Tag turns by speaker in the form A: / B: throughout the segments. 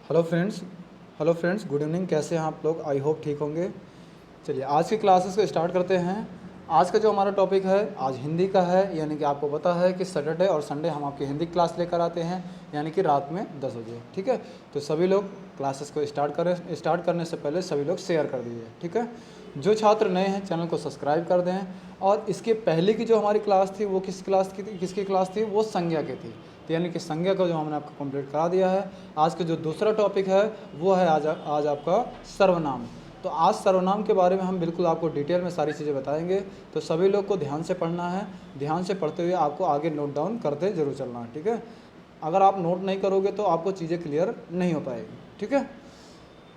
A: Hello friends, good evening. कैसे हैं आप लोग? आई होप ठीक होंगे। चलिए आज की क्लासेस को स्टार्ट करते हैं। आज का जो हमारा टॉपिक है आज हिंदी का है, यानी कि आपको पता है कि सैटरडे और संडे हम आपकी हिंदी क्लास लेकर आते हैं, यानी कि रात में 10 बजे। ठीक है, तो सभी लोग क्लासेस को स्टार्ट करने से पहले सभी लोग शेयर कर दीजिए। ठीक है, जो छात्र नए हैं चैनल को सब्सक्राइब कर दें। और इसके पहले की जो हमारी क्लास थी वो किसकी क्लास थी? वो संज्ञा की थी। तो यानी कि संज्ञा को जो हमने आपको कंप्लीट करा दिया है। आज का जो दूसरा टॉपिक है वो है आज आपका सर्वनाम। तो आज सर्वनाम के बारे में हम बिल्कुल आपको डिटेल में सारी चीज़ें बताएंगे। तो सभी लोग को ध्यान से पढ़ना है। ध्यान से पढ़ते हुए आपको आगे नोट डाउन करते जरूर चलना है। ठीक है, अगर आप नोट नहीं करोगे तो आपको चीज़ें क्लियर नहीं हो पाएगी। ठीक है,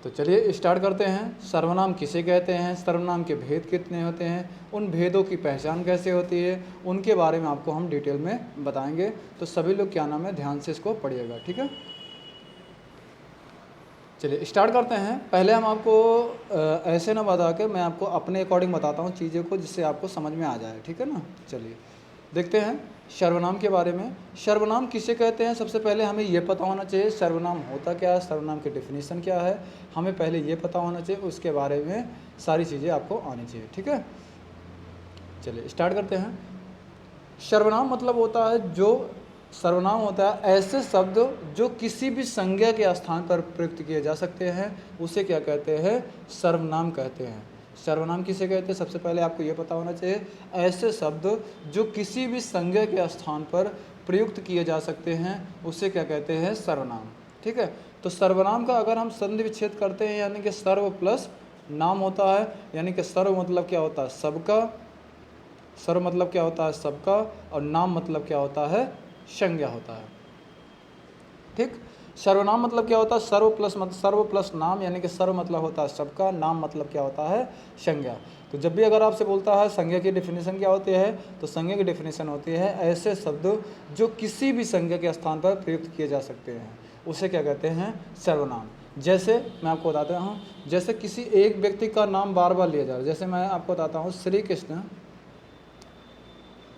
A: तो चलिए स्टार्ट करते हैं। सर्वनाम किसे कहते हैं, सर्वनाम के भेद कितने होते हैं, उन भेदों की पहचान कैसे होती है, उनके बारे में आपको हम डिटेल में बताएंगे। तो सभी लोग क्या नाम है ध्यान से इसको पढ़िएगा। ठीक है, चलिए स्टार्ट करते हैं। पहले हम आपको ऐसे ना बता के मैं आपको अपने अकॉर्डिंग बताता हूँ चीज़ों को, जिससे आपको समझ में आ जाए। ठीक है ना, चलिए देखते हैं सर्वनाम के बारे में। सर्वनाम किसे कहते हैं, सबसे पहले हमें ये पता होना चाहिए सर्वनाम होता क्या है, सर्वनाम की डेफिनेशन क्या है, हमें पहले ये पता होना चाहिए। उसके बारे में सारी चीज़ें आपको आनी चाहिए। ठीक है, चलिए स्टार्ट करते हैं। सर्वनाम मतलब होता है सर्वनाम होता है ऐसे शब्द जो किसी भी संज्ञा के स्थान पर प्रयुक्त किए जा सकते हैं, उसे क्या कहते हैं? सर्वनाम कहते हैं। सर्वनाम किसे कहते हैं, सबसे पहले आपको ये पता होना चाहिए। ऐसे शब्द जो किसी भी संज्ञा के स्थान पर प्रयुक्त किए जा सकते हैं, उसे क्या कहते हैं? सर्वनाम। ठीक है, तो सर्वनाम का अगर हम संधि विच्छेद करते हैं, यानी कि सर्व प्लस नाम होता है। यानी कि सर्व मतलब क्या होता है? सबका। सर्व मतलब क्या होता है? सबका। और नाम मतलब क्या होता है? संज्ञा होता है। ठीक, सर्वनाम मतलब क्या होता है? सर्व प्लस नाम, यानी कि सर्व मतलब होता है सबका, नाम मतलब क्या होता है? संज्ञा। तो जब भी अगर आपसे बोलता है संज्ञा की डेफिनेशन क्या होती है, तो संज्ञा की डेफिनेशन होती है ऐसे शब्द जो किसी भी संज्ञा के स्थान पर प्रयुक्त किए जा सकते हैं, उसे क्या कहते हैं? सर्वनाम। जैसे मैं आपको बताता हूँ, जैसे किसी एक व्यक्ति का नाम बार बार लिया जा रहा है। जैसे मैं आपको बताता हूँ श्री कृष्ण।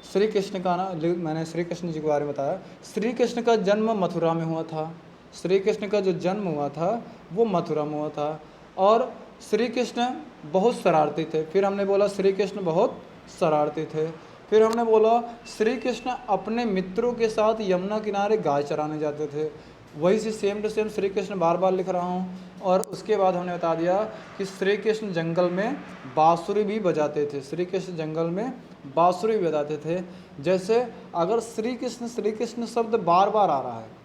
A: श्री कृष्ण का ना, मैंने श्री कृष्ण जी के बारे में बताया। श्री कृष्ण का जन्म मथुरा में हुआ था। श्री कृष्ण का जो जन्म हुआ था वो मथुरा में हुआ था। और श्री कृष्ण बहुत शरारती थे। फिर हमने बोला श्री कृष्ण बहुत शरारती थे। फिर हमने बोला श्री कृष्ण अपने मित्रों के साथ यमुना किनारे गाय चराने जाते थे। वही से same to same Shri Krishna बार बार लिख रहा हूँ। और उसके बाद हमने बता दिया कि श्री कृष्ण जंगल में बांसुरी भी बजाते थे। श्री कृष्ण जंगल में बांसुरी भी बजाते थे। जैसे अगर श्री कृष्ण शब्द बार बार आ रहा है,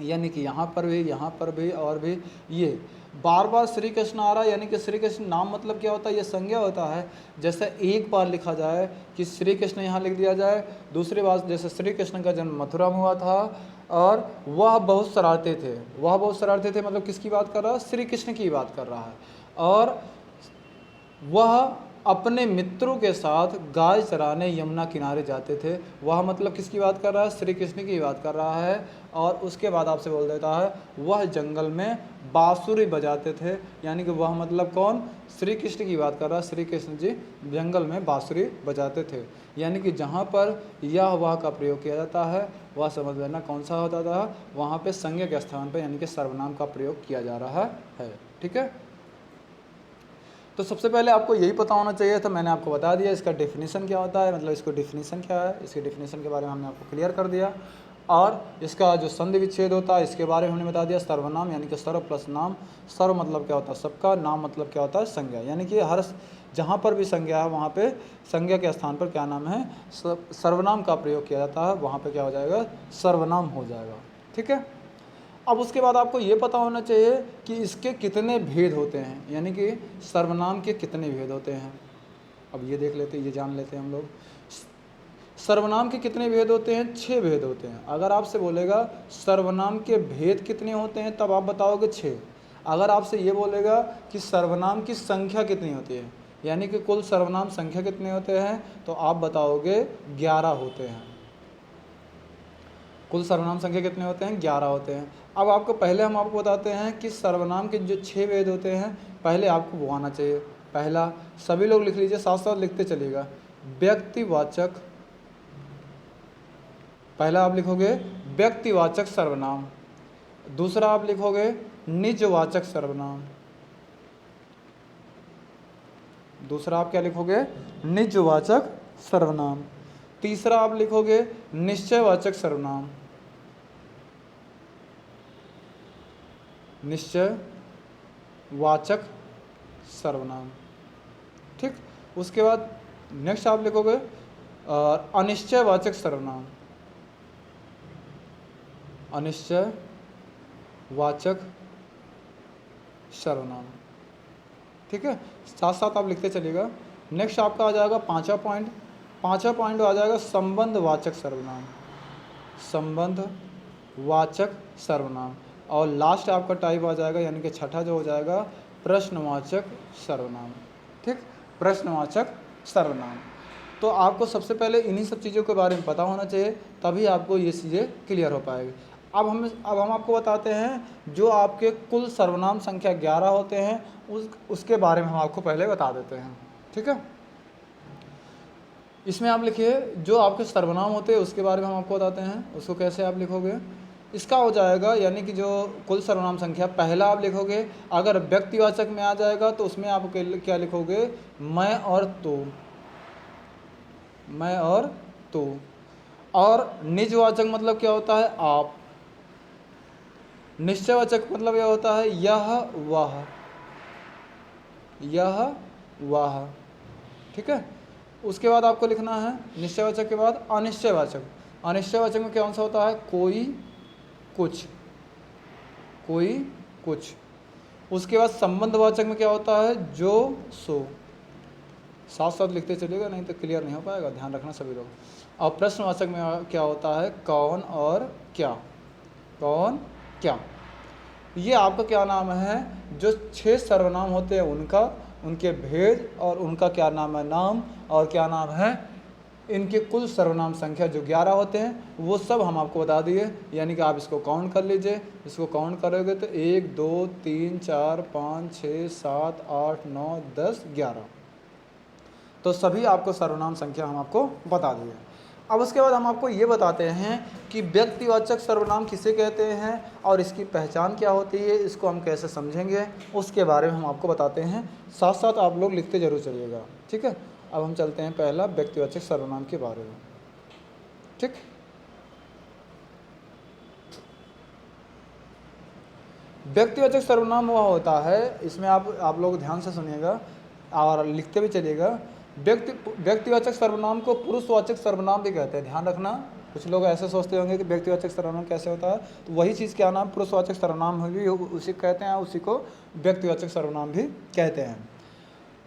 A: यानी कि यहाँ पर भी और भी, ये बार बार श्री कृष्ण आ रहा है, यानी कि श्री कृष्ण नाम मतलब क्या होता है? ये संज्ञा होता है। जैसे एक बार लिखा जाए कि श्री कृष्ण यहाँ लिख दिया जाए। दूसरी बात, जैसे श्री कृष्ण का जन्म मथुरा में हुआ था और वह बहुत शरारते थे। वह बहुत शरारते थे मतलब किसकी बात कर रहा है? श्री कृष्ण की बात कर रहा है। और वह अपने मित्रों के साथ गाय चराने यमुना किनारे जाते थे। वह मतलब किसकी बात कर रहा है? श्री कृष्ण की बात कर रहा है। और उसके बाद आपसे बोल देता है वह जंगल में बांसुरी बजाते थे, यानी कि वह मतलब कौन? श्री कृष्ण की बात कर रहा है। श्री कृष्ण जी जंगल में बांसुरी बजाते थे। यानी कि जहाँ पर यह वह का प्रयोग किया जाता है, वह समझ लेना कौन सा होता था? वहाँ पे संज्ञा के स्थान पर यानी कि सर्वनाम का प्रयोग किया जा रहा है। ठीक है, तो सबसे पहले आपको यही पता होना चाहिए था। मैंने आपको बता दिया इसका डेफिनेशन क्या होता है, मतलब इसको डेफिनेशन क्या है, इसके डेफिनेशन के बारे में हमने आपको क्लियर कर दिया। और इसका जो संधि विच्छेद होता है इसके बारे में हमने बता दिया। सर्वनाम यानी कि सर्व प्लस नाम। सर्व मतलब क्या होता है? सबका। नाम मतलब क्या होता है? संज्ञा। यानी कि हर जहाँ पर भी संज्ञा है वहाँ पे संज्ञा के स्थान पर क्या नाम है? सर्वनाम का प्रयोग किया जाता है। वहाँ पर क्या हो जाएगा? सर्वनाम हो जाएगा। ठीक है, अब उसके बाद आपको ये पता होना चाहिए कि इसके कितने भेद होते हैं, यानी कि सर्वनाम के कितने भेद होते हैं। अब ये देख लेते हैं, ये जान लेते हैं हम लोग। सर्वनाम के कितने भेद होते हैं? 6 भेद होते हैं। अगर आपसे बोलेगा सर्वनाम के भेद कितने होते हैं, तब आप बताओगे 6। अगर आपसे ये बोलेगा कि सर्वनाम की संख्या कितनी होती है, यानी कि कुल सर्वनाम संख्या कितने होते हैं, तो आप बताओगे 11 होते हैं। कुल सर्वनाम संख्या कितने होते हैं? 11 होते हैं। अब आपको पहले हम आपको बताते हैं कि सर्वनाम के जो 6 भेद होते हैं, पहले आपको वो आना चाहिए। पहला, सभी लोग लिख लीजिए, साथ साथ लिखते चलिएगा। व्यक्तिवाचक। पहला आप लिखोगे व्यक्तिवाचक सर्वनाम। दूसरा आप लिखोगे निजवाचक सर्वनाम। दूसरा आप क्या लिखोगे? निजवाचक सर्वनाम। तीसरा आप लिखोगे निश्चयवाचक सर्वनाम। निश्चयवाचक सर्वनाम। ठीक, उसके बाद नेक्स्ट आप लिखोगे अनिश्चयवाचक सर्वनाम। अनिश्चयवाचक सर्वनाम। ठीक है, साथ साथ आप लिखते चलिएगा। नेक्स्ट आपका आ जाएगा पांचवा पॉइंट आ जाएगा संबंधवाचक सर्वनाम। संबंधवाचक सर्वनाम। और लास्ट आपका टाइप आ जाएगा, यानी कि छठा जो हो जाएगा प्रश्नवाचक सर्वनाम। ठीक, प्रश्नवाचक सर्वनाम। तो आपको सबसे पहले इन्हीं सब चीज़ों के बारे में पता होना चाहिए, तभी आपको ये चीज़ें क्लियर हो पाएगी। अब हम आपको बताते हैं जो आपके कुल सर्वनाम संख्या 11 होते हैं, उसके बारे में हम आपको पहले बता देते हैं। ठीक है, इसमें आप लिखिए जो आपके सर्वनाम होते हैं उसके बारे में हम आपको बताते हैं, उसको कैसे आप लिखोगे। इसका हो जाएगा, यानी कि जो कुल सर्वनाम संख्या, पहला आप लिखोगे, अगर व्यक्तिवाचक में आ जाएगा तो उसमें आप क्या लिखोगे? मैं और तू। मैं और तू। और निजवाचक मतलब क्या होता है? आप। निश्चयवाचक मतलब यह होता है यह वह। यह वह। ठीक है, उसके बाद आपको लिखना है निश्चयवाचक के बाद अनिश्चयवाचक। अनिश्चयवाचक में कौन सा होता है? कोई, कुछ। कोई, कुछ। उसके बाद संबंधवाचक में क्या होता है? जो, सो। साथ साथ लिखते चलिएगा, नहीं तो क्लियर नहीं हो पाएगा, ध्यान रखना सभी लोग। और प्रश्नवाचक में क्या होता है? कौन और क्या। कौन, क्या। ये आपका क्या नाम है? जो 6 सर्वनाम होते हैं उनका, उनके भेद और उनका क्या नाम है? नाम। और क्या नाम है? इनके कुल सर्वनाम संख्या जो 11 होते हैं वो सब हम आपको बता दिए, यानी कि आप इसको काउंट कर लीजिए। इसको काउंट करोगे तो 1 2 3 4 5 6 7 8 9 10 11, तो सभी आपको सर्वनाम संख्या हम आपको बता दिए। अब उसके बाद हम आपको ये बताते हैं कि व्यक्तिवाचक सर्वनाम किसे कहते हैं और इसकी पहचान क्या होती है, इसको हम कैसे समझेंगे, उसके बारे में हम आपको बताते हैं। साथ साथ आप लोग लिखते जरूर चलिएगा। ठीक है, अब हम चलते हैं पहला व्यक्तिवाचक सर्वनाम के बारे में। ठीक, व्यक्तिवाचक सर्वनाम वह होता है, इसमें आप लोग ध्यान से सुनिएगा और लिखते भी चलिएगा। व्यक्तिवाचक सर्वनाम को पुरुषवाचक सर्वनाम भी कहते हैं, ध्यान रखना। कुछ लोग ऐसे सोचते होंगे कि व्यक्तिवाचक सर्वनाम कैसे होता है, तो वही चीज़ क्या नाम? पुरुषवाचक सर्वनाम भी उसी कहते हैं, उसी को व्यक्तिवाचक सर्वनाम भी कहते हैं।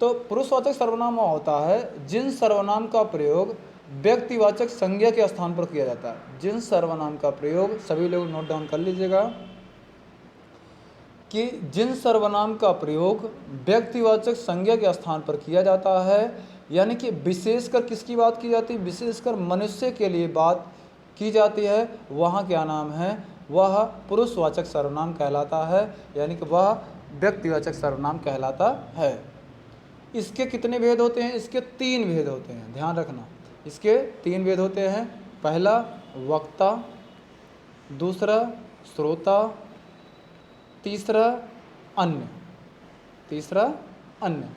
A: तो पुरुषवाचक सर्वनाम वो होता है जिन सर्वनाम का प्रयोग व्यक्तिवाचक संज्ञा के स्थान पर किया जाता है। जिन सर्वनाम का प्रयोग, सभी लोग नोट डाउन कर लीजिएगा कि जिन सर्वनाम का प्रयोग व्यक्तिवाचक संज्ञा के स्थान पर किया जाता है, यानी कि विशेषकर किसकी बात की जाती है? विशेषकर मनुष्य के लिए बात की जाती है, वहाँ क्या नाम है? वह पुरुषवाचक सर्वनाम कहलाता है, यानी कि वह व्यक्तिवाचक सर्वनाम कहलाता है। इसके कितने भेद होते हैं? इसके 3 भेद होते हैं, ध्यान रखना। इसके 3 भेद होते हैं। पहला वक्ता, दूसरा श्रोता, तीसरा अन्य। तीसरा अन्य।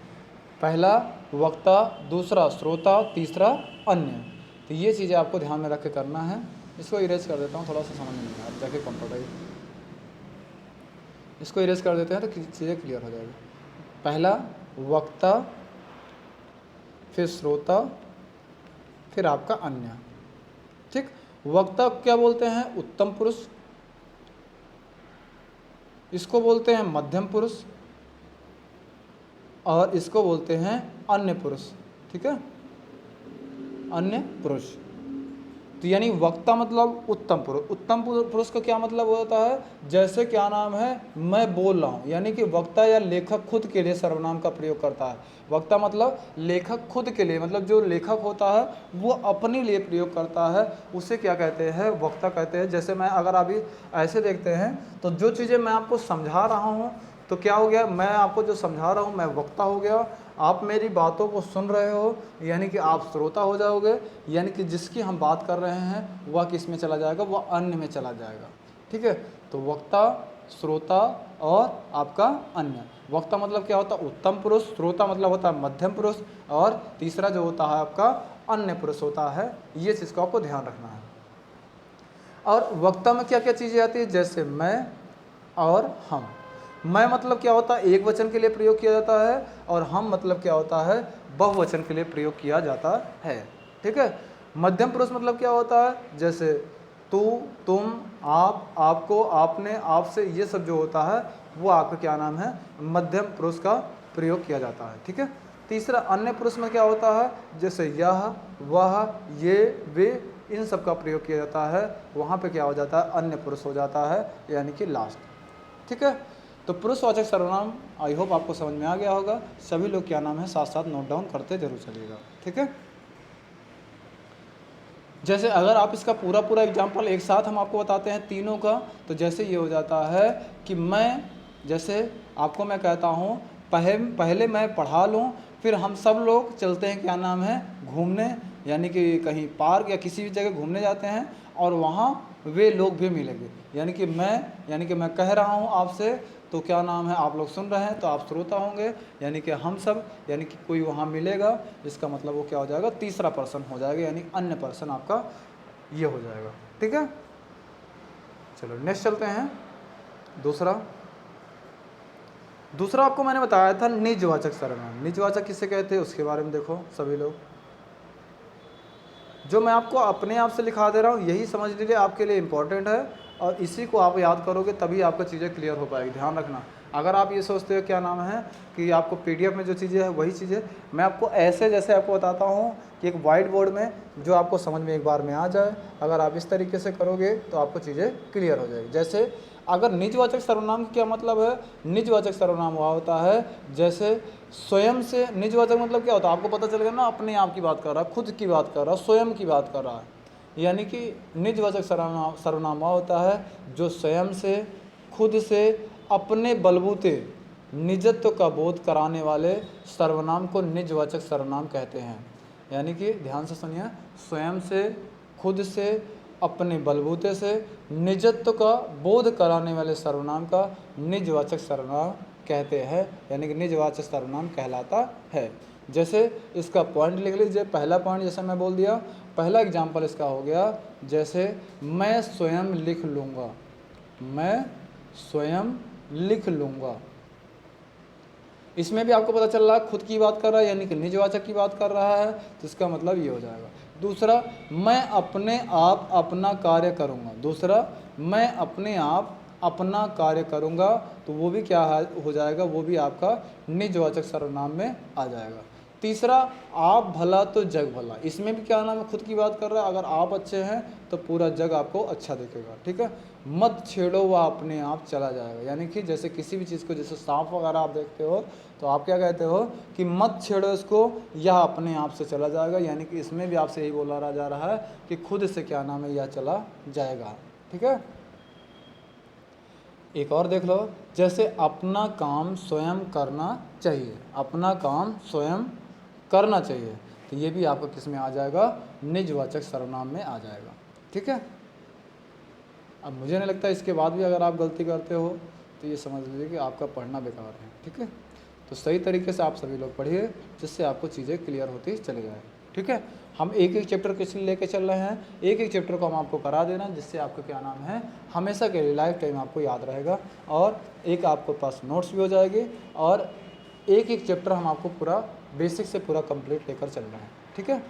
A: पहला वक्ता, दूसरा श्रोता, तीसरा अन्य। तो ये चीज़ें आपको ध्यान में रख के करना है। इसको इरेज कर देता हूँ, थोड़ा सा समझ नहीं आया, जाके कंप्यूटर इसको इरेज कर देते हैं तो चीज़ें क्लियर हो जाएगी। पहला वक्ता, फिर श्रोता, फिर आपका अन्य। ठीक, वक्ता क्या बोलते हैं? उत्तम पुरुष। इसको बोलते हैं मध्यम पुरुष, और इसको बोलते हैं अन्य पुरुष। ठीक है, अन्य पुरुष। तो यानी वक्ता मतलब उत्तम पुरुष। उत्तम पुरुष का क्या मतलब होता है? जैसे क्या नाम है, मैं बोल रहा हूँ, यानी कि वक्ता या लेखक खुद के लिए सर्वनाम का प्रयोग करता है। वक्ता मतलब लेखक खुद के लिए, मतलब जो लेखक होता है वो अपने लिए प्रयोग करता है, उसे क्या कहते हैं? वक्ता कहते हैं। जैसे मैं अगर अभी ऐसे देखते हैं तो जो चीज़ें मैं आपको समझा रहा हूँ तो क्या हो गया? मैं आपको जो समझा रहा हूँ मैं वक्ता हो गया, आप मेरी बातों को सुन रहे हो, यानी कि आप श्रोता हो जाओगे। यानी कि जिसकी हम बात कर रहे हैं वह किस में चला जाएगा? वह अन्य में चला जाएगा। ठीक है, तो वक्ता, श्रोता और आपका अन्य। वक्ता मतलब क्या होता है? उत्तम पुरुष। श्रोता मतलब होता है मध्यम पुरुष। और तीसरा जो होता है आपका अन्य पुरुष होता है। ये चीज़ को आपको ध्यान रखना है। और वक्ता में क्या क्या चीज़ें आती है? जैसे मैं और हम। मैं मतलब क्या होता है? एक वचन के लिए प्रयोग किया जाता है। और हम मतलब क्या होता है? बहुवचन के लिए प्रयोग किया जाता है। ठीक है। मध्यम पुरुष मतलब क्या होता है? जैसे तू, तुम, आप, आपको, आपने, आपसे, ये सब जो होता है वो आपका क्या नाम है? मध्यम पुरुष का प्रयोग किया जाता है। ठीक है। तीसरा अन्य पुरुष में क्या होता है? जैसे यह, वह, ये, वे, इन सब का प्रयोग किया जाता है। वहाँ पे क्या हो जाता है? अन्य पुरुष हो जाता है, यानी कि लास्ट। ठीक है। तो पुरुषवाचक सर्वनाम आई होप आपको समझ में आ गया होगा। सभी लोग क्या नाम है साथ साथ नोट डाउन करते जरूर चलिएगा। ठीक है। जैसे अगर आप इसका पूरा पूरा एग्जाम्पल एक साथ हम आपको बताते हैं तीनों का, तो जैसे ये हो जाता है कि मैं, जैसे आपको मैं कहता हूँ पहले मैं पढ़ा लूँ, फिर हम सब लोग चलते हैं क्या नाम है? घूमने, यानी कि कहीं पार्क या किसी भी जगह घूमने जाते हैं और वहाँ वे लोग भी मिलेंगे। यानी कि मैं कह रहा हूँ आपसे, तो क्या नाम है? आप लोग सुन रहे हैं तो आप श्रोता होंगे, यानी कि हम सब, यानी कि कोई वहाँ मिलेगा, इसका मतलब वो क्या हो जाएगा? तीसरा पर्सन हो जाएगा, यानी अन्य पर्सन आपका ये हो जाएगा। ठीक है। चलो नेक्स्ट चलते हैं। दूसरा आपको मैंने बताया था निजवाचक सर्वनाम। निजवाचक किसे कहते हैं उसके बारे में देखो सभी लोग। जो मैं आपको अपने आप से लिखा दे रहा हूँ यही समझ लीजिए आपके लिए इम्पोर्टेंट है, और इसी को आप याद करोगे तभी आपको चीज़ें क्लियर हो पाएगी। ध्यान रखना, अगर आप ये सोचते हो क्या नाम है कि आपको पीडीएफ में जो चीज़ें हैं वही चीज़ें मैं आपको ऐसे जैसे आपको बताता हूँ कि एक वाइट बोर्ड में जो आपको समझ में एक बार में आ जाए, अगर आप इस तरीके से करोगे तो आपको चीज़ें क्लियर हो जाएगी। जैसे अगर निजवाचक सर्वनाम का क्या मतलब है? निजवाचक सर्वनाम हुआ होता है जैसे स्वयं से। निजवाचक मतलब क्या होता है? आपको पता चलेगा ना, अपने आप की बात कर रहा है, खुद की बात कर रहा है, स्वयं की बात कर रहा है, यानी कि निजवाचक सर्वनाम हुआ होता है जो स्वयं से, खुद से, अपने बलबूते निजत्व का बोध कराने वाले सर्वनाम को निजवाचक सर्वनाम कहते हैं। यानी कि ध्यान से सुनिए, स्वयं से, खुद से, अपने बलबूते से निजत्व का बोध कराने वाले सर्वनाम का निजवाचक सर्वनाम कहते हैं, यानी कि निजवाचक सर्वनाम कहलाता है। जैसे इसका पॉइंट लिख लीजिए। पहला पॉइंट जैसे मैं बोल दिया, पहला एग्जाम्पल इसका हो गया जैसे मैं स्वयं लिख लूँगा। मैं स्वयं लिख लूँगा। इसमें भी आपको पता चल रहा है खुद की बात कर रहा है, यानी कि निजवाचक की बात कर रहा है, तो इसका मतलब ये हो जाएगा। दूसरा, मैं अपने आप अपना कार्य करूँगा। दूसरा, मैं अपने आप अपना कार्य करूँगा, तो वो भी क्या हो जाएगा? वो भी आपका निजवाचक सर्वनाम में आ जाएगा। तीसरा, आप भला तो जग भला। इसमें भी क्या नाम है? खुद की बात कर रहा है। अगर आप अच्छे हैं तो पूरा जग आपको अच्छा देखेगा। ठीक है। मत छेड़ो वह अपने आप चला जाएगा, यानी कि जैसे किसी भी चीज़ को, जैसे सांप वगैरह आप देखते हो तो आप क्या कहते हो कि मत छेड़ो इसको, यह अपने आप से चला जाएगा। यानी कि इसमें भी आपसे यही बोला जा रहा है कि खुद से क्या नाम है? यह चला जाएगा। ठीक है। एक और देख लो, जैसे अपना काम स्वयं करना चाहिए। अपना काम स्वयं करना चाहिए, तो ये भी आपको किस में आ जाएगा? निजवाचक सर्वनाम में आ जाएगा। ठीक है। अब मुझे नहीं लगता इसके बाद भी अगर आप गलती करते हो तो ये समझ लीजिए कि आपका पढ़ना बेकार है। ठीक है। तो सही तरीके से आप सभी लोग पढ़िए, जिससे आपको चीज़ें क्लियर होती चली जाए। ठीक है। हम एक एक चैप्टर किस लेके चल रहे हैं, एक एक चैप्टर को हम आपको करा देना, जिससे आपका क्या नाम है हमेशा के लिए लाइफ टाइम आपको याद रहेगा, और एक आपके पास नोट्स भी हो जाएगी, और एक एक चैप्टर हम आपको पूरा बेसिक से पूरा कंप्लीट लेकर चल रहे हैं। ठीक है।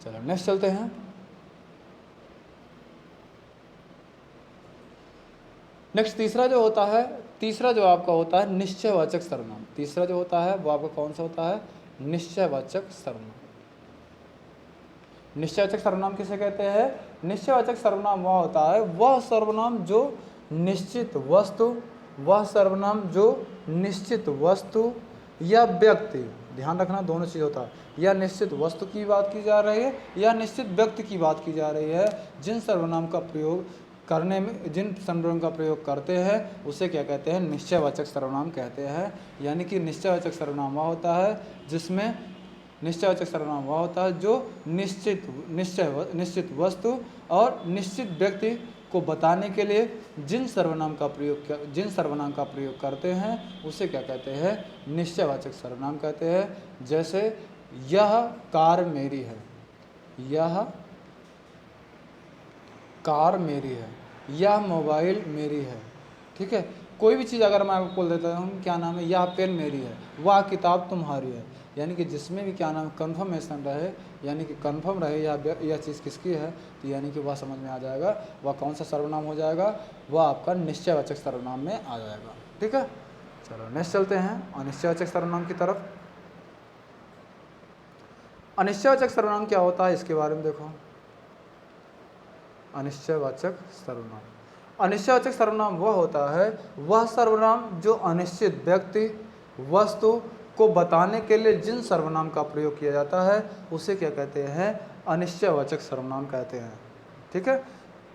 A: चलो नेक्स्ट चलते हैं। नेक्स्ट तीसरा जो आपका होता है निश्चयवाचक सर्वनाम। तीसरा जो होता है वो आपका कौन सा होता है? निश्चयवाचक सर्वनाम। निश्चयवाचक सर्वनाम किसे कहते हैं? निश्चयवाचक सर्वनाम वह होता है, वह सर्वनाम जो निश्चित वस्तु या व्यक्ति, ध्यान रखना दोनों चीज़ होता है, या निश्चित वस्तु की बात की जा रही है या निश्चित व्यक्ति की बात की जा रही है, जिन सर्वनाम का प्रयोग करते हैं उसे क्या कहते हैं? निश्चयवाचक सर्वनाम कहते हैं। यानी कि निश्चयवाचक सर्वनाम वह होता है जो निश्चित वस्तु और निश्चित व्यक्ति को बताने के लिए जिन सर्वनाम का प्रयोग करते हैं उसे क्या कहते हैं, निश्चयवाचक सर्वनाम कहते हैं। जैसे यह कार मेरी है, यह कार मेरी है, यह मोबाइल मेरी है। ठीक है, कोई भी चीज़ अगर मैं आपको बोल देता हूँ क्या नाम है, यह पेन मेरी है, वह किताब तुम्हारी है, यानी कि जिसमें भी क्या नाम कन्फर्मेशन रहे, यानी कि कन्फर्म रहे यह चीज़ किसकी है, तो यानी कि वह समझ में आ जाएगा वह कौन सा सर्वनाम हो जाएगा, वह आपका निश्चयवाचक सर्वनाम में आ जाएगा। ठीक है, चलो नेक्स्ट चलते हैं अनिश्चयवाचक सर्वनाम की तरफ। अनिश्चयवाचक सर्वनाम क्या होता है इसके बारे में देखो। अनिश्चयवाचक सर्वनाम, अनिश्चयवाचक सर्वनाम वह होता है, वह सर्वनाम जो अनिश्चित व्यक्ति वस्तु को बताने के लिए जिन सर्वनाम का प्रयोग किया जाता है उसे क्या कहते हैं, अनिश्चयवाचक सर्वनाम कहते हैं। ठीक है,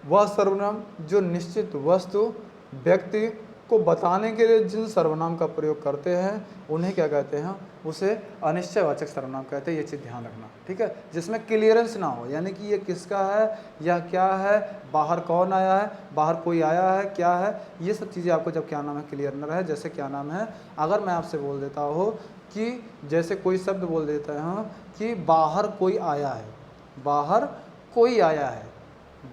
A: वह सर्वनाम जो निश्चित वस्तु व्यक्ति को बताने के लिए जिन सर्वनाम का प्रयोग करते हैं उन्हें क्या कहते हैं, उसे अनिश्चयवाचक सर्वनाम कहते हैं। ये चीज़ ध्यान रखना। ठीक है, जिसमें क्लियरेंस ना हो, यानी कि ये किसका है, यह क्या है, बाहर कौन आया है, बाहर कोई आया है, क्या है, ये सब चीज़ें आपको जब क्या नाम है क्लियर न रहे। जैसे क्या नाम है, अगर मैं आपसे बोल देता हूँ कि जैसे कोई शब्द बोल देता हूँ कि बाहर कोई आया है, बाहर कोई आया है,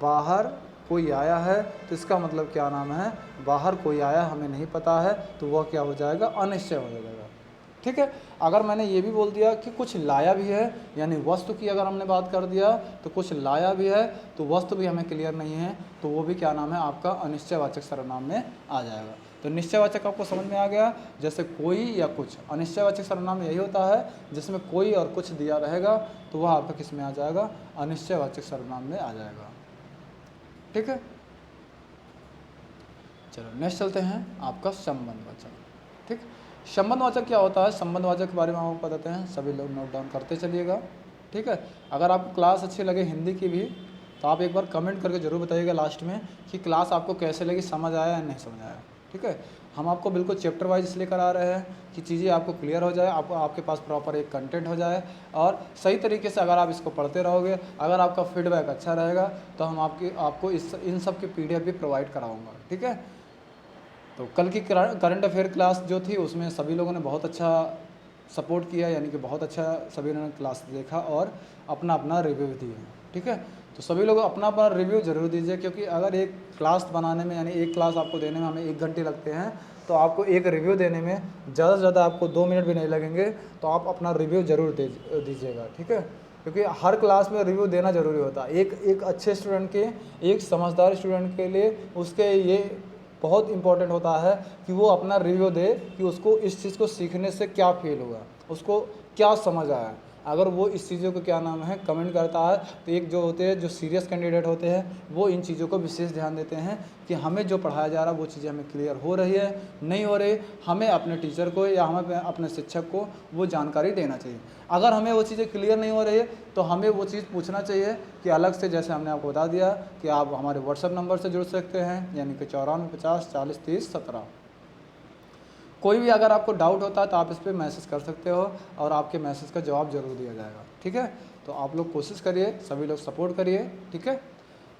A: बाहर कोई आया है, तो इसका मतलब क्या नाम है, बाहर कोई आया हमें नहीं पता है, तो वह क्या हो जाएगा, अनिश्चय हो जाएगा। ठीक है, अगर मैंने ये भी बोल दिया कि कुछ लाया भी है, यानी वस्तु की अगर हमने बात कर दिया तो कुछ लाया भी है, तो वस्तु भी हमें क्लियर नहीं है, तो वो भी क्या नाम है, आपका अनिश्चयवाचक सर्वनाम में आ जाएगा। तो निश्चयवाचक आपको समझ में आ गया, जैसे कोई या कुछ। अनिश्चयवाचक सर्वनाम यही होता है जिसमें कोई और कुछ दिया रहेगा, तो वह आपका किस में आ जाएगा, अनिश्चयवाचक सर्वनाम में आ जाएगा। ठीक है, चलो नेक्स्ट चलते हैं आपका संबंधवाचक। ठीक, संबंधवाचक क्या होता है, संबंधवाचक के बारे में आपको बताते हैं, सभी लोग नोट डाउन करते चलिएगा। ठीक है, अगर आपको क्लास अच्छी लगे हिंदी की भी, तो आप एक बार कमेंट करके ज़रूर बताइएगा लास्ट में कि क्लास आपको कैसे लगी, समझ आया या नहीं समझ आया। ठीक है, हम आपको बिल्कुल चैप्टर वाइज इसलिए करा रहे हैं कि चीज़ें आपको क्लियर हो जाए, आपके पास प्रॉपर एक कंटेंट हो जाए, और सही तरीके से अगर आप इसको पढ़ते रहोगे, अगर आपका फीडबैक अच्छा रहेगा, तो हम आपको इन सब की PDF भी प्रोवाइड कराऊँगा। ठीक है, तो कल की करंट अफेयर क्लास जो थी उसमें सभी लोगों ने बहुत अच्छा सपोर्ट किया, यानी कि बहुत अच्छा सभी ने क्लास देखा और अपना अपना रिव्यू दिए। ठीक है, तो सभी लोग अपना अपना रिव्यू ज़रूर दीजिए, क्योंकि अगर एक क्लास बनाने में, यानी एक क्लास आपको देने में हमें 1 घंटे लगते हैं, तो आपको एक रिव्यू देने में ज़्यादा से ज़्यादा आपको 2 मिनट भी नहीं लगेंगे, तो आप अपना रिव्यू ज़रूर दीजिएगा। ठीक है, क्योंकि हर क्लास में रिव्यू देना ज़रूरी होता है। एक अच्छे स्टूडेंट के, एक समझदार स्टूडेंट के लिए उसके ये बहुत इंपॉर्टेंट होता है कि वो अपना रिव्यू दे कि उसको इस चीज़ को सीखने से क्या फील हुआ, उसको क्या समझ आया। अगर वो इस चीज़ों को क्या नाम है कमेंट करता है, तो एक जो होते हैं, जो सीरियस कैंडिडेट होते हैं, वो इन चीज़ों को विशेष ध्यान देते हैं कि हमें जो पढ़ाया जा रहा है वो चीज़ें हमें क्लियर हो रही है, नहीं हो रही, हमें अपने टीचर को या हमें अपने शिक्षक को वो जानकारी देना चाहिए। अगर हमें वो चीज़ें क्लियर नहीं हो रही है, तो हमें वो चीज़ पूछना चाहिए कि अलग से, जैसे हमने आपको बता दिया कि आप हमारे व्हाट्सएप नंबर से जुड़ सकते हैं, यानी कि 94 50 40 30 17। कोई भी अगर आपको डाउट होता है तो आप इस पर मैसेज कर सकते हो और आपके मैसेज का जवाब जरूर दिया जाएगा। ठीक है, तो आप लोग कोशिश करिए, सभी लोग सपोर्ट करिए। ठीक है,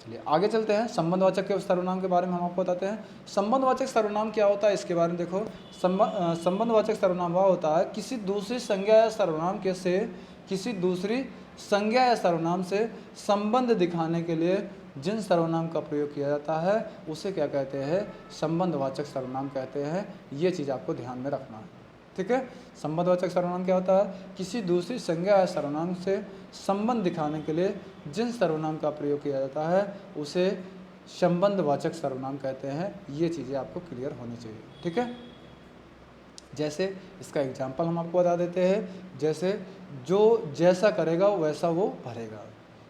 A: चलिए आगे चलते हैं। संबंधवाचक के सर्वनाम के बारे में हम आपको बताते हैं। संबंधवाचक सर्वनाम क्या होता है इसके बारे में देखो। संबंधवाचक सर्वनाम वह होता है किसी दूसरी संज्ञा या सर्वनाम के से किसी दूसरी संज्ञा या सर्वनाम से संबंध दिखाने के लिए जिन सर्वनाम का प्रयोग किया जाता है उसे क्या कहते हैं, संबंधवाचक सर्वनाम कहते हैं। ये चीज़ आपको ध्यान में रखना है। ठीक है, संबंधवाचक सर्वनाम क्या होता है, किसी दूसरी संज्ञा या सर्वनाम से संबंध दिखाने के लिए जिन सर्वनाम का प्रयोग किया जाता है उसे संबंधवाचक सर्वनाम कहते हैं। ये चीज़ें आपको क्लियर होनी चाहिए। ठीक है, जैसे इसका एग्जाम्पल हम आपको बता देते हैं। जैसे जो जैसा करेगा वैसा वो भरेगा,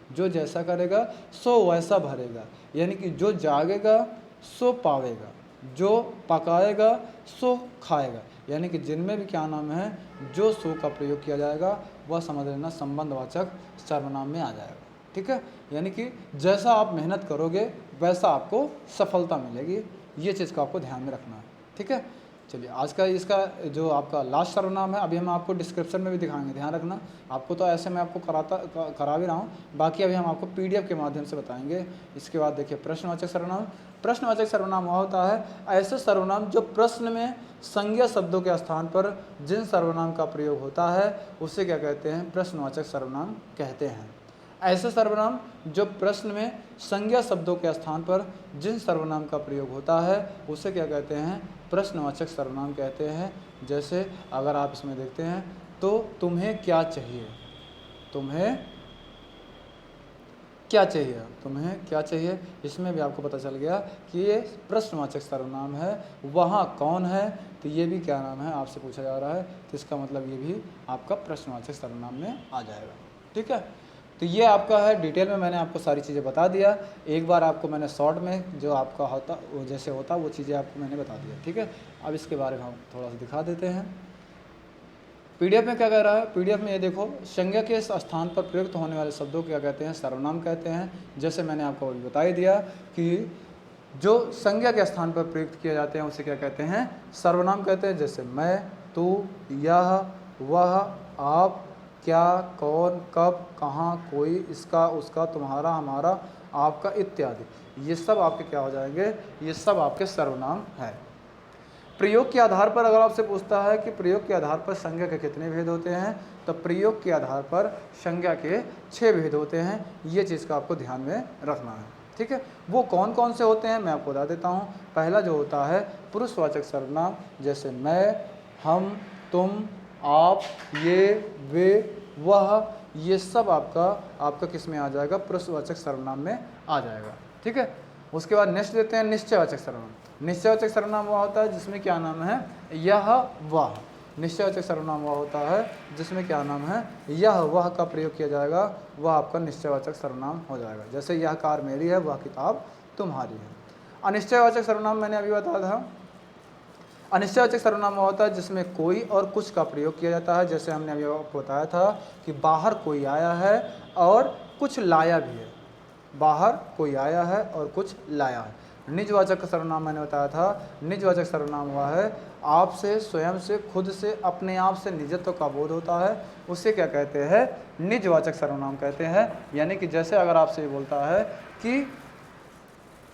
A: जो जैसा करेगा सो वैसा भरेगा, यानी कि जो जागेगा सो पावेगा, जो पकाएगा सो खाएगा, यानी कि जिनमें भी क्या नाम है जो सो का प्रयोग किया जाएगा वह समझ लेना संबंधवाचक सर्वनाम में आ जाएगा। ठीक है, यानी कि जैसा आप मेहनत करोगे वैसा आपको सफलता मिलेगी। ये चीज़ को आपको ध्यान में रखना है। ठीक है, चलिए आज का इसका जो आपका लास्ट सर्वनाम है अभी हम आपको डिस्क्रिप्शन में भी दिखाएंगे, ध्यान रखना। आपको तो ऐसे मैं आपको करा भी रहा हूँ, बाकी अभी हम आपको पीडीएफ के माध्यम से बताएंगे। इसके बाद देखिए प्रश्नवाचक सर्वनाम। प्रश्नवाचक सर्वनाम वह होता है ऐसे सर्वनाम जो प्रश्न में संज्ञा शब्दों के स्थान पर जिन सर्वनाम का प्रयोग होता है उसे क्या कहते हैं, प्रश्नवाचक सर्वनाम कहते हैं। ऐसे सर्वनाम जो प्रश्न में संज्ञा शब्दों के स्थान पर जिन सर्वनाम का प्रयोग होता है उसे क्या कहते हैं, प्रश्नवाचक सर्वनाम कहते हैं। जैसे अगर आप इसमें देखते हैं तो तुम्हें क्या चाहिए, तुम्हें क्या चाहिए, तुम्हें क्या चाहिए, इसमें भी आपको पता चल गया कि ये प्रश्नवाचक सर्वनाम है। वहाँ कौन है, तो ये भी क्या नाम है आपसे पूछा जा रहा है, तो इसका मतलब ये भी आपका प्रश्नवाचक सर्वनाम में आ जाएगा। ठीक है, तो ये आपका है, डिटेल में मैंने आपको सारी चीज़ें बता दिया। एक बार आपको मैंने शॉर्ट में जो आपका होता वो जैसे होता वो चीज़ें आपको मैंने बता दिया। ठीक है, अब इसके बारे में हम थोड़ा सा दिखा देते हैं। पीडीएफ में क्या कह रहा है, पीडीएफ में ये देखो, संज्ञा के स्थान पर प्रयुक्त होने वाले शब्दों को क्या कहते हैं, सर्वनाम कहते हैं। जैसे मैंने आपको अभी बता ही दिया कि जो संज्ञा के स्थान पर प्रयुक्त किए जाते हैं उसे क्या कहते हैं, सर्वनाम कहते हैं। जैसे मैं, तू, यह, वह, आप, क्या, कौन, कब, कहाँ, कोई, इसका, उसका, तुम्हारा, हमारा, आपका इत्यादि, ये सब आपके क्या हो जाएंगे, ये सब आपके सर्वनाम है। प्रयोग के आधार पर अगर आपसे पूछता है कि प्रयोग के आधार पर संज्ञा के कितने भेद होते हैं, तो प्रयोग के आधार पर संज्ञा के 6 भेद होते हैं। ये चीज़ का आपको ध्यान में रखना है। ठीक है, वो कौन कौन से होते हैं मैं आपको बता देता हूँ। पहला जो होता है पुरुषवाचक सर्वनाम, जैसे मैं, हम, तुम, आप, ये, वे, वह, ये सब आपका किस में आ जाएगा, पुरुषवाचक सर्वनाम में आ जाएगा। ठीक है, उसके बाद नेक्स्ट देते हैं निश्चयवाचक सर्वनाम। निश्चयवाचक सर्वनाम वह होता है जिसमें क्या नाम है, यह, वह। निश्चयवाचक सर्वनाम वह होता है जिसमें क्या नाम है, यह, वह का प्रयोग किया जाएगा, वह आपका निश्चयवाचक सर्वनाम हो जाएगा। जैसे यह कार मेरी है, वह किताब तुम्हारी है। अनिश्चयवाचक सर्वनाम मैंने अभी बताया था। अनिश्चयवाचक सर्वनाम वह होता है जिसमें कोई और कुछ का प्रयोग किया जाता है। जैसे हमने अभी आपको बताया था कि बाहर कोई आया है और कुछ लाया भी है, बाहर कोई आया है और कुछ लाया है। निजवाचक सर्वनाम मैंने बताया था, निजवाचक सर्वनाम हुआ है आपसे, स्वयं से, खुद से, अपने आप से निजत्व का बोध होता है, उसे क्या कहते हैं, निजवाचक सर्वनाम कहते हैं। यानी कि जैसे अगर आपसे ये बोलता है कि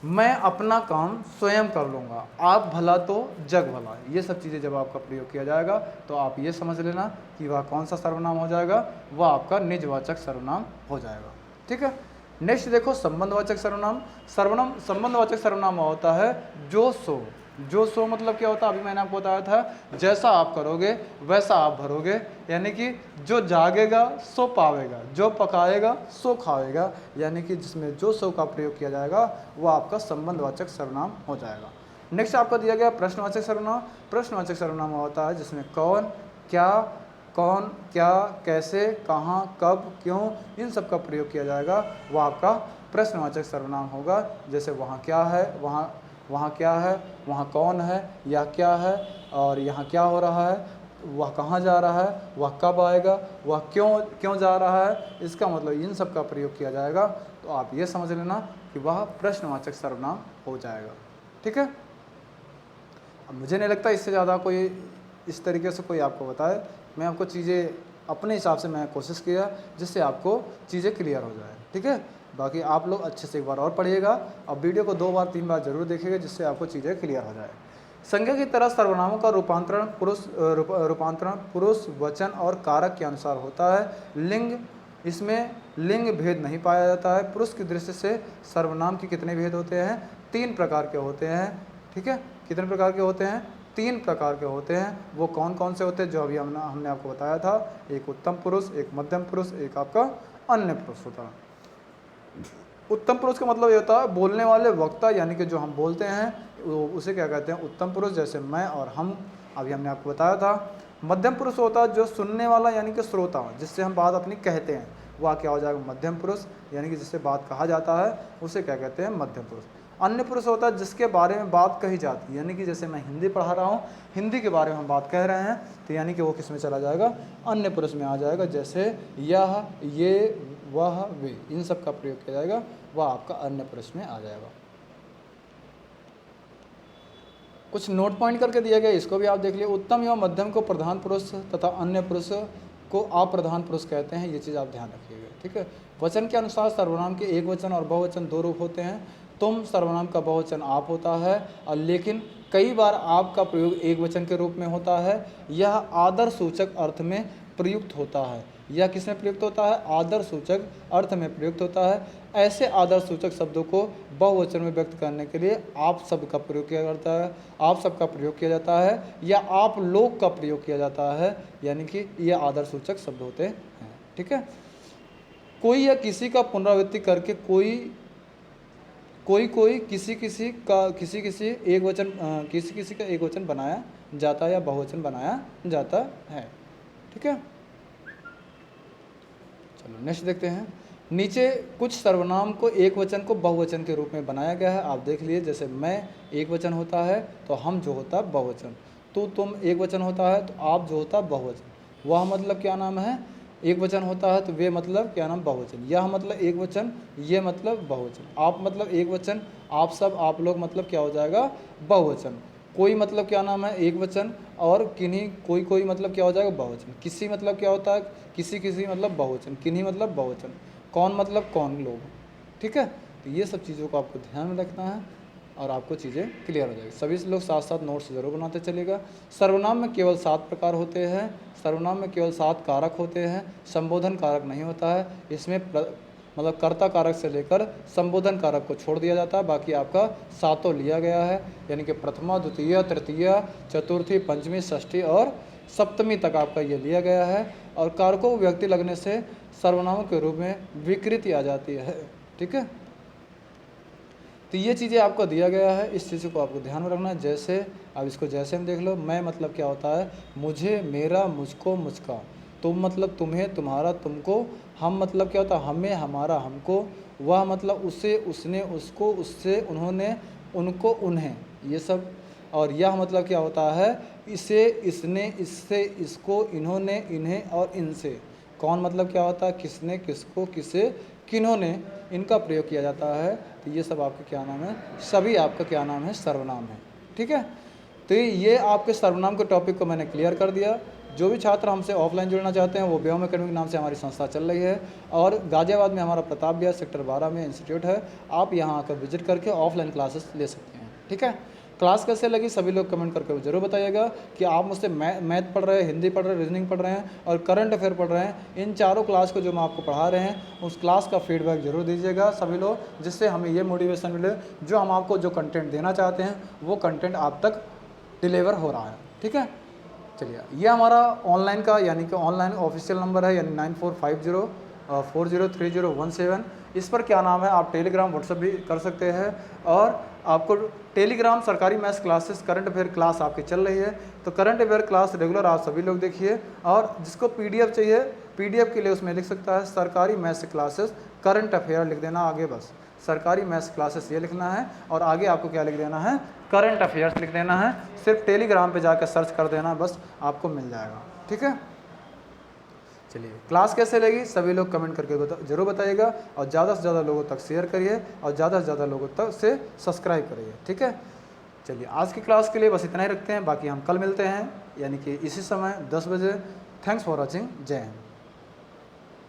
A: मैं अपना काम स्वयं कर लूँगा, आप भला तो जग भला, ये सब चीज़ें जब आपका प्रयोग किया जाएगा तो आप ये समझ लेना कि वह कौन सा सर्वनाम हो जाएगा, वह आपका निजवाचक सर्वनाम हो जाएगा। ठीक है, नेक्स्ट देखो संबंधवाचक सर्वनाम। संबंधवाचक सर्वनाम होता है जो सो। जो सो मतलब क्या होता है, अभी मैंने आपको बताया था, जैसा आप करोगे वैसा आप भरोगे। यानी कि जो जागेगा सो पावेगा, जो पकाएगा सो खाएगा। यानी कि जिसमें जो सो का प्रयोग किया जाएगा वो आपका संबंधवाचक सर्वनाम हो जाएगा। नेक्स्ट आपका दिया गया प्रश्नवाचक सर्वनाम। प्रश्नवाचक सर्वनाम होता है जिसमें कौन, क्या, कौन, क्या, कैसे, कहाँ, कब, क्यों, इन सब का प्रयोग किया जाएगा, वो आपका प्रश्नवाचक सर्वनाम होगा। जैसे वहाँ क्या है, वहाँ क्या है, वहाँ कौन है, यह क्या है, और यहाँ क्या हो रहा है, वह कहाँ जा रहा है, वह कब आएगा, वह क्यों जा रहा है, इसका मतलब इन सब का प्रयोग किया जाएगा। तो आप ये समझ लेना कि वह प्रश्नवाचक सर्वनाम हो जाएगा। ठीक है, अब मुझे नहीं लगता इससे ज़्यादा कोई इस तरीके से कोई आपको बताए। मैं आपको चीज़ें अपने हिसाब से मैं कोशिश किया जिससे आपको चीज़ें क्लियर हो जाए। ठीक है, बाकी आप लोग अच्छे से एक बार और पढ़िएगा, अब वीडियो को 2 बार 3 बार जरूर देखिएगा जिससे आपको चीज़ें क्लियर हो जाए। संज्ञा की तरह सर्वनामों का रूपांतरण पुरुष, वचन और कारक के अनुसार होता है। इसमें लिंग भेद नहीं पाया जाता है। पुरुष की दृष्टि से सर्वनाम के कितने भेद होते हैं, 3 प्रकार के होते हैं। ठीक है, कितने प्रकार के होते हैं, 3 प्रकार के होते हैं। वो कौन कौन से होते हैं, जो अभी हमने आपको बताया था। एक उत्तम पुरुष, एक मध्यम पुरुष, एक आपका अन्य पुरुष होता है। उत्तम पुरुष का मतलब ये होता है बोलने वाले वक्ता, यानी कि जो हम बोलते हैं उसे क्या कहते हैं, उत्तम पुरुष। जैसे मैं और हम, अभी हमने आपको बताया था। मध्यम पुरुष होता है जो सुनने वाला, यानी कि श्रोता, जिससे हम बात अपनी कहते हैं, वह क्या हो जाएगा, मध्यम पुरुष। यानी कि जिससे बात कहा जाता है उसे क्या कहते हैं, मध्यम पुरुष। अन्य पुरुष होता है जिसके बारे में बात कही जाती है, यानी कि जैसे मैं हिंदी पढ़ा रहा हूँ, हिंदी के बारे में हम बात कह रहे हैं, तो यानी कि वो किस में चला जाएगा, अन्य पुरुष में आ जाएगा। जैसे यह, ये, वह, वे, इन सब का प्रयोग किया जाएगा, वह आपका अन्य पुरुष में आ जाएगा। कुछ नोट पॉइंट करके दिया गया, इसको भी आप देख लिए। उत्तम एवं मध्यम को प्रधान पुरुष तथा अन्य पुरुष को अप्रधान पुरुष कहते हैं, ये चीज़ आप ध्यान रखिएगा, ठीक है। वचन के अनुसार सर्वनाम के एक वचन और बहुवचन दो रूप होते हैं। तुम सर्वनाम का बहुवचन आप होता है, और लेकिन कई बार आपका प्रयोग एक वचन के रूप में होता है। यह आदर सूचक अर्थ में प्रयुक्त होता है। यह किसमें प्रयुक्त होता है? आदर सूचक अर्थ में प्रयुक्त होता है। ऐसे आदर सूचक शब्दों को बहुवचन में व्यक्त करने के लिए आप शब्द का प्रयोग किया जाता है, आप शब्द का प्रयोग किया जाता है, या आप लोग का प्रयोग किया जाता है, यानी कि ये आदर सूचक शब्द होते हैं, ठीक है। कोई या किसी का पुनरावृत्ति करके कोई किसी का एक वचन बनाया जाता है या बहुवचन बनाया जाता है, ठीक है। चलो नेक्स्ट देखते हैं। नीचे कुछ सर्वनाम को एक वचन को बहुवचन के रूप में बनाया गया है, आप देख लिए। जैसे मैं एक वचन होता है तो हम जो होता है बहुवचन, तू तुम एक वचन होता है तो आप जो होता है बहुवचन, वह मतलब क्या नाम है एक वचन होता है तो वे मतलब क्या नाम बहुवचन, यह मतलब एक वचन, ये मतलब बहुवचन, आप मतलब एक वचन, आप सब आप लोग मतलब क्या हो जाएगा बहुवचन, कोई मतलब क्या नाम है एक वचन, और किन्हीं कोई मतलब क्या हो जाएगा बहुवचन, किसी मतलब क्या होता है किसी मतलब बहुवचन, किन्हीं मतलब बहुवचन, कौन मतलब कौन लोग, ठीक है। तो ये सब चीज़ों को आपको ध्यान में रखना है और आपको चीज़ें क्लियर हो जाएगी। सभी लोग साथ साथ नोट्स जरूर बनाते चलेगा। सर्वनाम में केवल 7 प्रकार होते हैं, सर्वनाम में केवल 7 कारक होते हैं, संबोधन कारक नहीं होता है। इसमें मतलब कर्ता कारक से लेकर संबोधन कारक को छोड़ दिया जाता है, बाकी आपका 7 लिया गया है, यानी कि प्रथमा द्वितीय तृतीय चतुर्थी पंचमी षष्ठी और सप्तमी तक आपका ये लिया गया है। और कारकों को व्यक्ति लगने से सर्वनामों के रूप में विकृति आ जाती है, ठीक है। तो ये चीज़ें आपको दिया गया है, इस चीज़ को आपको ध्यान में रखना है। जैसे अब इसको जैसे हम देख लो, मैं मतलब क्या होता है मुझे, मेरा, मुझको, मुझका, तुम मतलब तुम्हें, तुम्हारा, तुमको, हम मतलब क्या होता है हमें, हमारा, हमको, वह मतलब उसे, उसने, उसको, उससे, उन्होंने, उनको, उन्हें, ये सब। और यह मतलब क्या होता है इसे, इसने, इससे, इसको, इन्होंने, इन्हें और इनसे। कौन मतलब क्या होता है किसने, किसको, किसे, किन्होंने, इनका प्रयोग किया जाता है। तो ये सब आपका क्या नाम है, सभी आपका क्या नाम है सर्वनाम है, ठीक है। तो ये आपके सर्वनाम के टॉपिक को मैंने क्लियर कर दिया। जो भी छात्र हमसे ऑफलाइन जुड़ना चाहते हैं वो व्योम एकेडमी के नाम से हमारी संस्था चल रही है, और गाजियाबाद में हमारा प्रताप विहार सेक्टर 12 में इंस्टीट्यूट है। आप यहाँ आकर विजिट करके ऑफलाइन क्लासेस ले सकते हैं, ठीक है। क्लास कैसे लगी सभी लोग कमेंट करके जरूर बताइएगा कि आप मुझसे मैथ पढ़ रहे हैं, हिंदी पढ़ रहे हैं, रीजनिंग पढ़ रहे हैं और करंट अफेयर पढ़ रहे हैं। इन चारों क्लास को जो मैं आपको पढ़ा रहे हैं उस क्लास का फीडबैक जरूर दीजिएगा सभी लोग, जिससे हमें ये मोटिवेशन मिले जो हम आपको जो कंटेंट देना चाहते हैं वो कंटेंट आप तक डिलीवर हो रहा है, ठीक है। चलिए, ये हमारा ऑनलाइन का यानी कि ऑनलाइन ऑफिशियल नंबर है, यानी 9450403017। इस पर क्या नाम है आप टेलीग्राम व्हाट्सएप भी कर सकते हैं। और आपको टेलीग्राम सरकारी maths classes current affair class आपकी चल रही है, तो करंट अफेयर क्लास रेगुलर आप सभी लोग देखिए। और जिसको पीडीएफ चाहिए, पीडीएफ के लिए उसमें लिख सकता है सरकारी मैथ्स क्लासेस करंट अफेयर लिख देना आगे, बस सरकारी मैथ्स क्लासेस ये लिखना है और आगे आपको क्या लिख देना है करंट अफेयर्स लिख देना है। सिर्फ टेलीग्राम पे जाकर सर्च कर देना, बस आपको मिल जाएगा, ठीक है। चलिए, क्लास कैसे लगी सभी लोग कमेंट करके जरूर बताइएगा, और ज़्यादा से ज़्यादा लोगों तक शेयर करिए और ज़्यादा से ज़्यादा लोगों तक से सब्सक्राइब करिए, ठीक है। चलिए, आज की क्लास के लिए बस इतना ही रखते हैं, बाकी हम कल मिलते हैं यानी कि इसी समय 10 बजे। थैंक्स फॉर वॉचिंग, जय हिंद।